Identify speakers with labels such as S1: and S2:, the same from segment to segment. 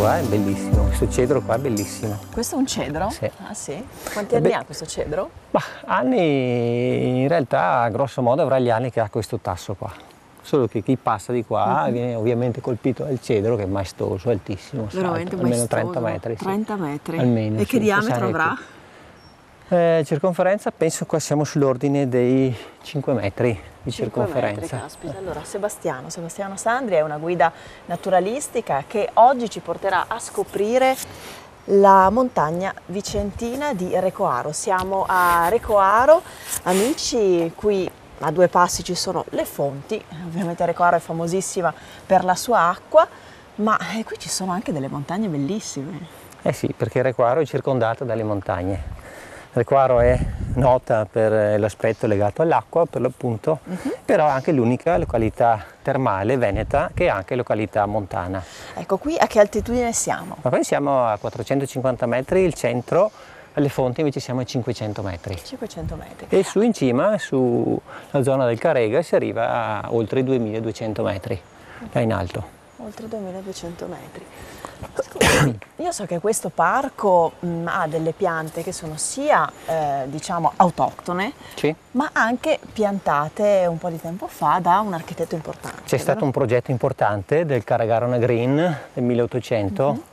S1: questo è bellissimo, questo cedro qua è bellissimo.
S2: Questo è un cedro?
S1: Sì.
S2: Ah sì? Quanti anni ha questo cedro?
S1: Ma anni, in realtà grosso modo avrà gli anni che ha questo tasso qua. Solo che chi passa di qua viene ovviamente colpito dal cedro, che è maestoso, altissimo,
S2: veramente
S1: alto, almeno
S2: maestoso.
S1: 30 metri.
S2: 30 metri?
S1: Almeno,
S2: e che diametro avrà?
S1: Circonferenza, penso qua siamo sull'ordine dei 5 metri di
S2: 5
S1: circonferenza.
S2: metri, caspita. Allora, Sebastiano Sandri è una guida naturalistica che oggi ci porterà a scoprire la montagna vicentina di Recoaro. Siamo a Recoaro, amici, qui a due passi ci sono le fonti. Ovviamente Recoaro è famosissima per la sua acqua, ma qui ci sono anche delle montagne bellissime.
S1: Eh sì, perché Recoaro è circondata dalle montagne. Recoaro è nota per l'aspetto legato all'acqua, per l'appunto, però è anche l'unica località termale veneta che è anche località montana.
S2: Ecco, qui a che altitudine siamo?
S1: Ma poi siamo a 450 metri, il centro, alle fonti invece siamo a 500 metri.
S2: 500 metri.
S1: E su in cima, sulla zona del Carega, si arriva a oltre i 2200 metri, là in alto.
S2: Oltre 2200 metri. Scusami, io so che questo parco ha delle piante che sono sia diciamo autoctone,
S1: Sì.
S2: ma anche piantate un po' di tempo fa da un architetto importante.
S1: C'è stato un progetto importante del Caragarona Green del 1800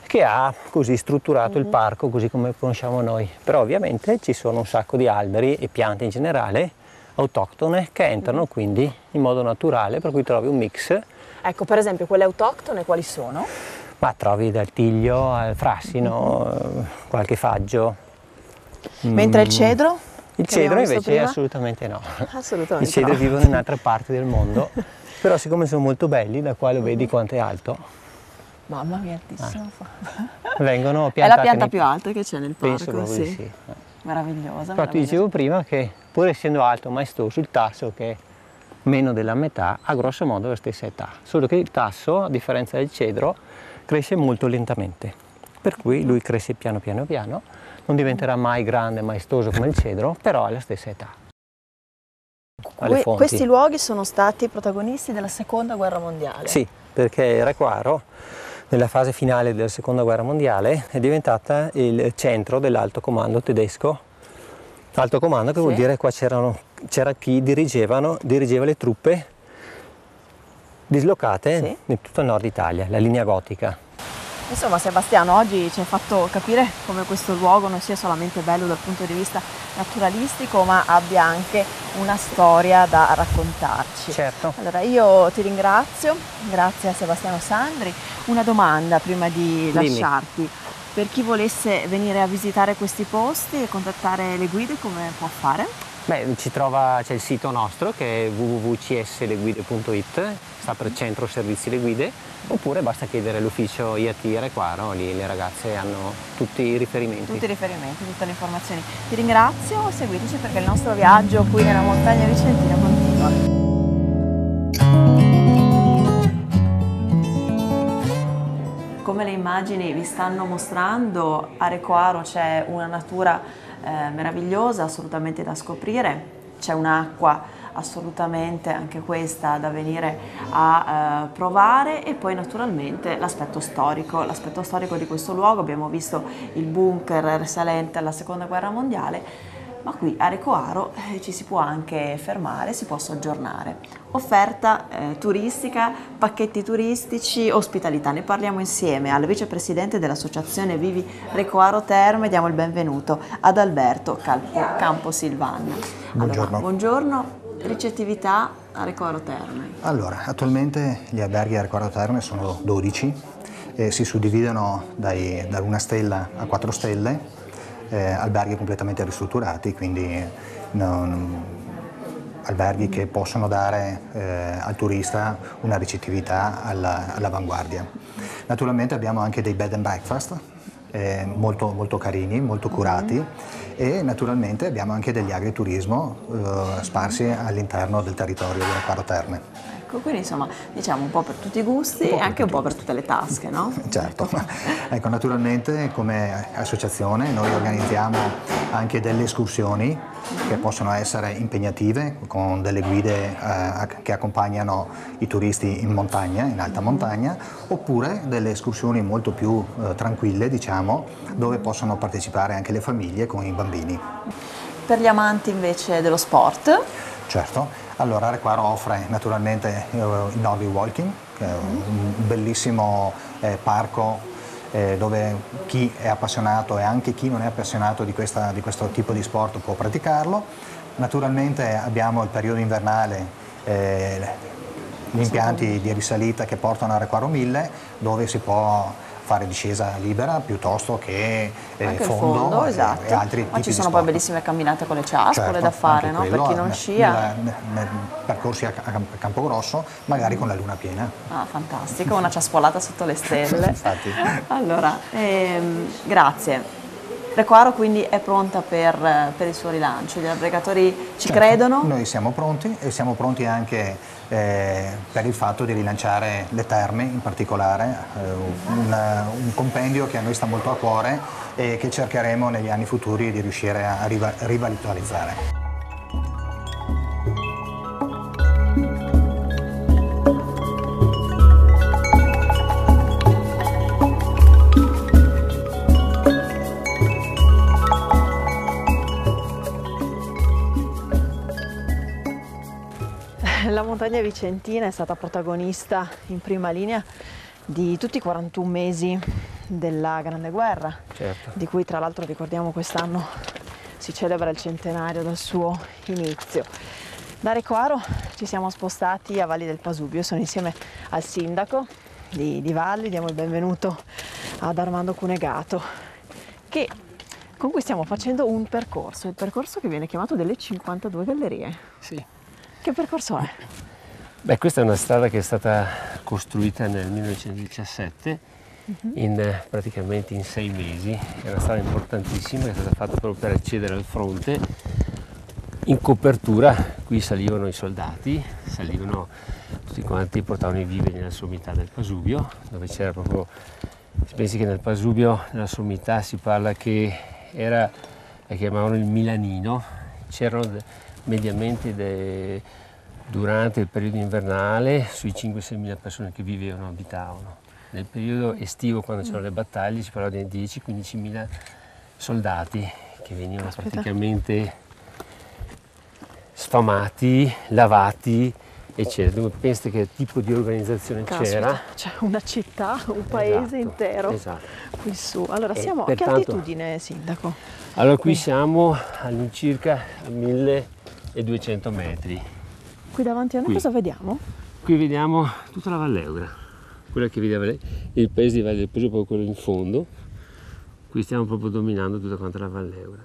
S1: che ha così strutturato il parco così come lo conosciamo noi. Però ovviamente ci sono un sacco di alberi e piante in generale autoctone che entrano quindi in modo naturale, per cui trovi un mix.
S2: Ecco, per esempio, quelle autoctone quali sono?
S1: Ma trovi dal tiglio al frassino, qualche faggio.
S2: Mentre il cedro?
S1: Il
S2: che
S1: cedro
S2: abbiamo visto
S1: invece
S2: prima?
S1: assolutamente no.
S2: Assolutamente
S1: I cedri
S2: no.
S1: vivono in altre parti del mondo, però siccome sono molto belli, da qua lo vedi quanto è alto,
S2: Mamma mia, altissimo.
S1: vengono
S2: È
S1: piantati.
S2: la pianta più alta che c'è nel parco,
S1: Penso proprio di sì.
S2: Meravigliosa.
S1: Però ti dicevo prima che pur essendo alto, maestoso, il tasso che è meno della metà ha grosso modo la stessa età, solo che il tasso, a differenza del cedro, cresce molto lentamente, per cui lui cresce piano piano piano, non diventerà mai grande e maestoso come il cedro, però ha la stessa età.
S2: Questi luoghi sono stati protagonisti della seconda guerra mondiale.
S1: Sì, perché Recoaro nella fase finale della seconda guerra mondiale è diventata il centro dell'alto comando tedesco. Alto comando che vuol dire qua c'era chi dirigeva le truppe dislocate in tutto il nord Italia, la linea gotica.
S2: Insomma, Sebastiano, oggi ci hai fatto capire come questo luogo non sia solamente bello dal punto di vista naturalistico, ma abbia anche una storia da raccontarci.
S1: Certo.
S2: Allora, io ti ringrazio, grazie a Sebastiano Sandri. Una domanda prima di lasciarti. Per chi volesse venire a visitare questi posti e contattare le guide, come può fare?
S1: Beh, c'è il sito nostro che è www.csleguide.it, sta per Centro Servizi Le Guide, oppure basta chiedere all'ufficio IAT Recoaro, lì le ragazze hanno tutti i riferimenti.
S2: Tutti i riferimenti, tutte le informazioni. Ti ringrazio, seguiteci perché il nostro viaggio qui nella montagna vicentina continua. Come le immagini vi stanno mostrando, a Recoaro c'è una natura meravigliosa, assolutamente da scoprire, c'è un'acqua assolutamente anche questa da venire a provare e poi naturalmente l'aspetto storico di questo luogo. Abbiamo visto il bunker risalente alla seconda guerra mondiale, ma qui a Recoaro ci si può anche fermare, si può soggiornare. Offerta turistica, pacchetti turistici, ospitalità. Ne parliamo insieme al vicepresidente dell'associazione Vivi Recoaro Terme. Diamo il benvenuto ad Alberto Camposilvan.
S3: Buongiorno.
S2: Allora, buongiorno. Ricettività a Recoaro Terme.
S3: Allora, attualmente gli alberghi a Recoaro Terme sono 12 e si suddividono da 1 stella a 4 stelle. Alberghi completamente ristrutturati, quindi alberghi che possono dare al turista una ricettività all'avanguardia. Naturalmente abbiamo anche dei bed and breakfast molto, molto carini, molto curati e naturalmente abbiamo anche degli agriturismo sparsi all'interno del territorio di Recoaro Terme.
S2: Ecco, quindi insomma diciamo un po' per tutti i gusti e anche un po' per tutte le tasche, no?
S3: Certo, ecco, naturalmente come associazione noi organizziamo anche delle escursioni che possono essere impegnative con delle guide che accompagnano i turisti in montagna, in alta montagna, oppure delle escursioni molto più tranquille, diciamo, dove possono partecipare anche le famiglie con i bambini.
S2: Per gli amanti invece dello sport?
S3: Certo, allora Arequaro offre naturalmente il Nordic Walking, che è un bellissimo parco dove chi è appassionato e anche chi non è appassionato di questo tipo di sport può praticarlo. Naturalmente abbiamo il periodo invernale, gli impianti di risalita che portano a Arequaro 1000, dove si può fare discesa libera piuttosto che fondo
S2: esatto.
S3: e altri tipi
S2: Ma ci
S3: di
S2: sono
S3: sport.
S2: poi bellissime camminate con le ciaspole,
S3: Certo,
S2: da fare,
S3: anche
S2: no? Per
S3: quello,
S2: chi non scia.
S3: nei percorsi a Campogrosso, magari con la luna piena.
S2: Ah, fantastico, una ciaspolata sotto le stelle.
S3: Infatti.
S2: Allora, grazie. Arequaro quindi è pronta per il suo rilancio, gli albergatori ci credono?
S3: Noi siamo pronti e siamo pronti anche per il fatto di rilanciare le terme in particolare, un compendio che a noi sta molto a cuore e che cercheremo negli anni futuri di riuscire a rivitalizzare.
S2: La montagna vicentina è stata protagonista in prima linea di tutti i 41 mesi della Grande Guerra,
S1: Certo.
S2: di cui tra l'altro ricordiamo quest'anno si celebra il centenario dal suo inizio. Da Arequaro ci siamo spostati a Valli del Pasubio, sono insieme al sindaco di Valli, diamo il benvenuto ad Armando Cunegato, con cui stiamo facendo un percorso, il percorso che viene chiamato delle 52 gallerie.
S1: Sì.
S2: Che percorso è?
S1: Beh, questa è una strada che è stata costruita nel 1917 praticamente in 6 mesi. È una strada importantissima che è stata fatta proprio per accedere al fronte. In copertura qui salivano i soldati, salivano tutti quanti, portavano i viveri nella sommità del Pasubio, dove c'era proprio, si pensi che nel Pasubio, nella sommità, si parla che era, la chiamavano il Milanino, c'erano mediamente durante il periodo invernale sui 5-6 mila persone che vivevano, abitavano. Nel periodo estivo, quando c'erano le battaglie, si parlava di 10-15 mila soldati che venivano praticamente sfamati, lavati, eccetera. Dunque, pensi che tipo di organizzazione c'era?
S2: C'è una città, un paese intero qui su. Allora, siamo a che altitudine, sindaco?
S1: Allora, qui siamo all'incirca a 1200 metri.
S2: Qui davanti a noi cosa vediamo?
S1: Qui vediamo tutta la Valleura, quella che vedeva il paese di Valle del Pasubio, proprio quello in fondo. Qui stiamo proprio dominando tutta quanta la Valleura.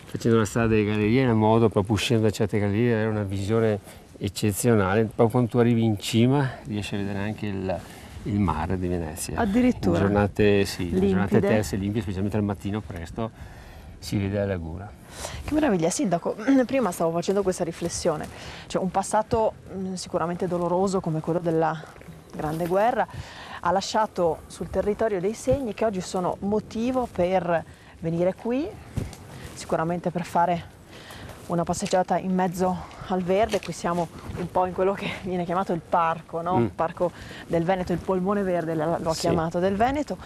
S1: Facendo una strada delle gallerie, nel modo proprio uscendo da certe gallerie, avere una visione eccezionale. Proprio quando tu arrivi in cima riesci a vedere anche il mare di Venezia.
S2: Addirittura?
S1: In giornate, giornate terse limpide, specialmente al mattino presto, si vede la laguna.
S2: Che meraviglia, sindaco. Prima stavo facendo questa riflessione, cioè un passato sicuramente doloroso come quello della Grande Guerra ha lasciato sul territorio dei segni che oggi sono motivo per venire qui, sicuramente per fare una passeggiata in mezzo al verde. Qui siamo un po' in quello che viene chiamato il parco, no? Il parco del Veneto, il polmone verde lo ha chiamato del Veneto,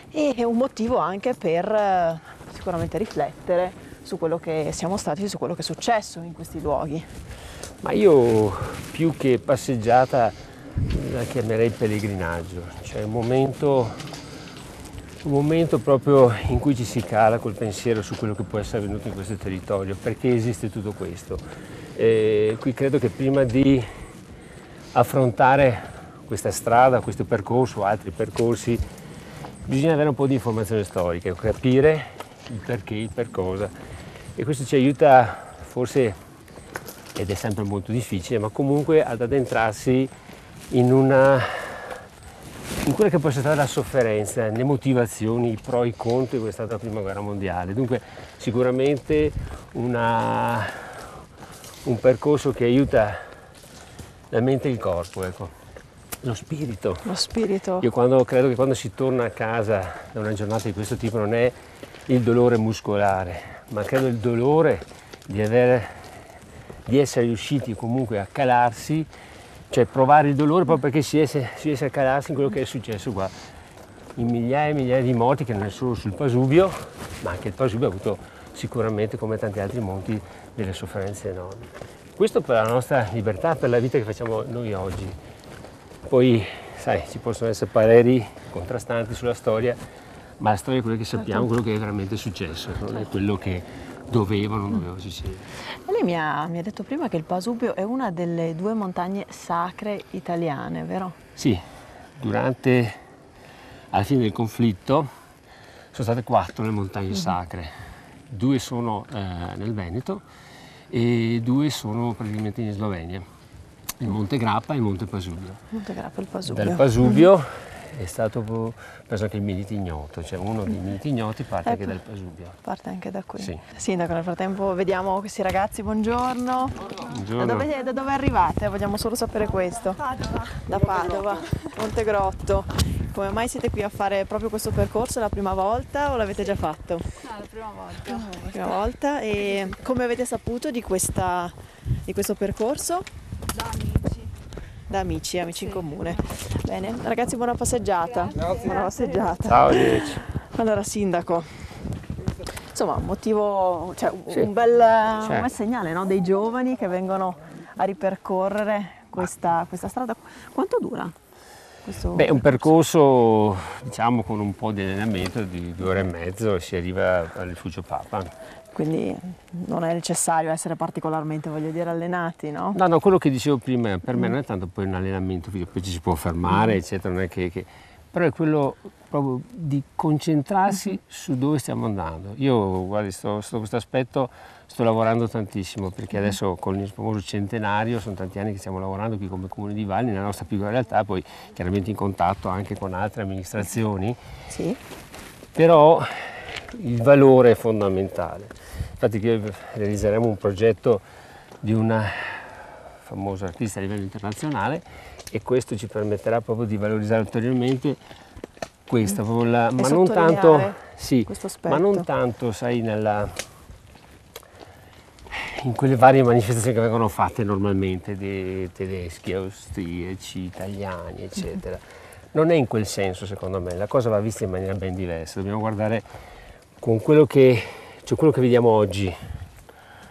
S2: e è un motivo anche per sicuramente riflettere su quello che siamo stati, su quello che è successo in questi luoghi.
S1: Ma io più che passeggiata la chiamerei pellegrinaggio, cioè un momento proprio in cui ci si cala col pensiero su quello che può essere avvenuto in questo territorio, perché esiste tutto questo. Qui credo che prima di affrontare questa strada, questo percorso o altri percorsi, bisogna avere un po' di informazione storica, capire il perché, il per cosa, e questo ci aiuta forse, ed è sempre molto difficile, ma comunque ad addentrarsi in quella che può essere stata la sofferenza, le motivazioni, i pro e i contro di questa stata la prima guerra mondiale. Dunque sicuramente un percorso che aiuta
S4: la mente e il corpo, ecco. Lo spirito.
S2: Lo spirito.
S4: Io credo che quando si torna a casa da una giornata di questo tipo non è il dolore muscolare, ma credo il dolore di essere riusciti comunque a calarsi, cioè provare il dolore proprio perché si riesce a calarsi in quello che è successo qua. In migliaia e migliaia di morti, che non è solo sul Pasubio, ma anche il Pasubio ha avuto sicuramente, come tanti altri monti, delle sofferenze enormi. Questo per la nostra libertà, per la vita che facciamo noi oggi. Poi, sai, ci possono essere pareri contrastanti sulla storia, ma la storia è quella che sappiamo, quello che è veramente successo, non è quello che doveva o non doveva succedere.
S2: E lei mi ha detto prima che il Pasubio è una delle 2 montagne sacre italiane, vero?
S4: Sì, alla fine del conflitto sono state 4 le montagne sacre, 2 sono nel Veneto e 2 sono praticamente in Slovenia, il Monte Grappa e il Monte Pasubio.
S2: Monte Grappa e il Pasubio.
S4: Dal Pasubio è stato preso anche il Milite Ignoto, cioè uno dei Militi Ignoti parte anche dal Pasubio.
S2: Parte anche da qui.
S4: Sì.
S2: Sindaco, nel frattempo vediamo questi ragazzi, buongiorno.
S4: Buongiorno.
S2: Da dove arrivate? Vogliamo solo sapere questo.
S5: Padova.
S2: Da Padova, Montegrotto. Come mai siete qui a fare proprio questo percorso? È la prima volta o l'avete già fatto?
S5: No, la prima volta.
S2: La prima volta. E come avete saputo di questo percorso?
S5: Da amici.
S2: Da amici in comune. Bene, ragazzi, buona passeggiata. Buona passeggiata.
S4: Ciao amici.
S2: Allora, sindaco, insomma, cioè, un bel segnale, no? Dei giovani che vengono a ripercorrere questa strada. Quanto dura?
S4: Beh, è un percorso, diciamo, con un po' di allenamento di 2 ore e mezzo e si arriva al Rifugio Papa.
S2: Quindi non è necessario essere particolarmente, voglio dire, allenati, no?
S4: No, quello che dicevo prima, per me non è tanto poi un allenamento, poi ci si può fermare, eccetera, non è che... Però è quello proprio di concentrarsi su dove stiamo andando. Io, guardi, questo aspetto sto lavorando tantissimo, perché adesso con il famoso centenario sono tanti anni che stiamo lavorando qui come Comune di Valli, nella nostra piccola realtà, poi chiaramente in contatto anche con altre amministrazioni.
S2: Sì.
S4: Però il valore è fondamentale. Infatti realizzeremo un progetto di una famosa artista a livello internazionale e questo ci permetterà proprio di valorizzare ulteriormente questa, ma non tanto, sì, ma non tanto, sai, in quelle varie manifestazioni che vengono fatte normalmente dei tedeschi, austriaci, italiani, eccetera. Non è in quel senso, secondo me, la cosa va vista in maniera ben diversa, dobbiamo guardare con quello che vediamo oggi,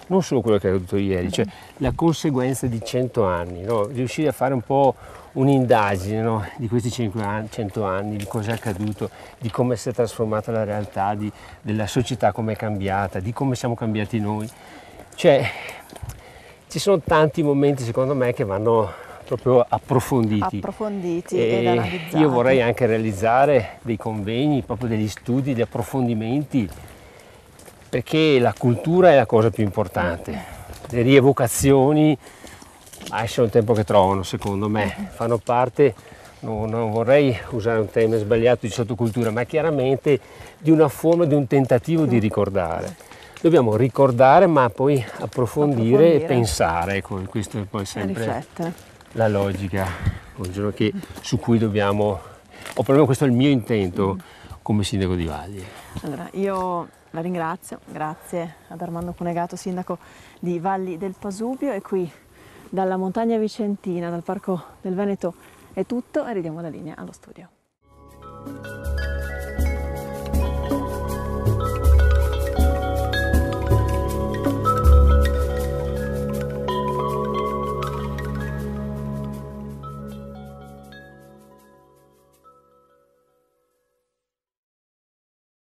S4: non solo quello che è accaduto ieri, cioè la conseguenza di 100 anni, no? Riuscire a fare un po' un'indagine, no? Di questi 100 anni, di cosa è accaduto, di come si è trasformata la realtà, della società, come è cambiata, di come siamo cambiati noi. Cioè, ci sono tanti momenti, secondo me, che vanno proprio approfonditi
S2: ed analizzati.
S4: Io vorrei anche realizzare dei convegni, proprio degli studi, degli approfondimenti, perché la cultura è la cosa più importante. Le rievocazioni lasciano il tempo che trovano, secondo me, fanno parte, non vorrei usare un termine sbagliato di sottocultura, ma chiaramente di una forma, di un tentativo di ricordare. Dobbiamo ricordare, ma poi approfondire e pensare, questo è poi sempre la logica su cui dobbiamo, o perlomeno questo è il mio intento come sindaco di Valli.
S2: Allora, io la ringrazio, grazie ad Armando Cunegato, sindaco di Valli del Pasubio, e qui dalla montagna vicentina, dal Parco del Veneto è tutto e ridiamo la linea allo studio.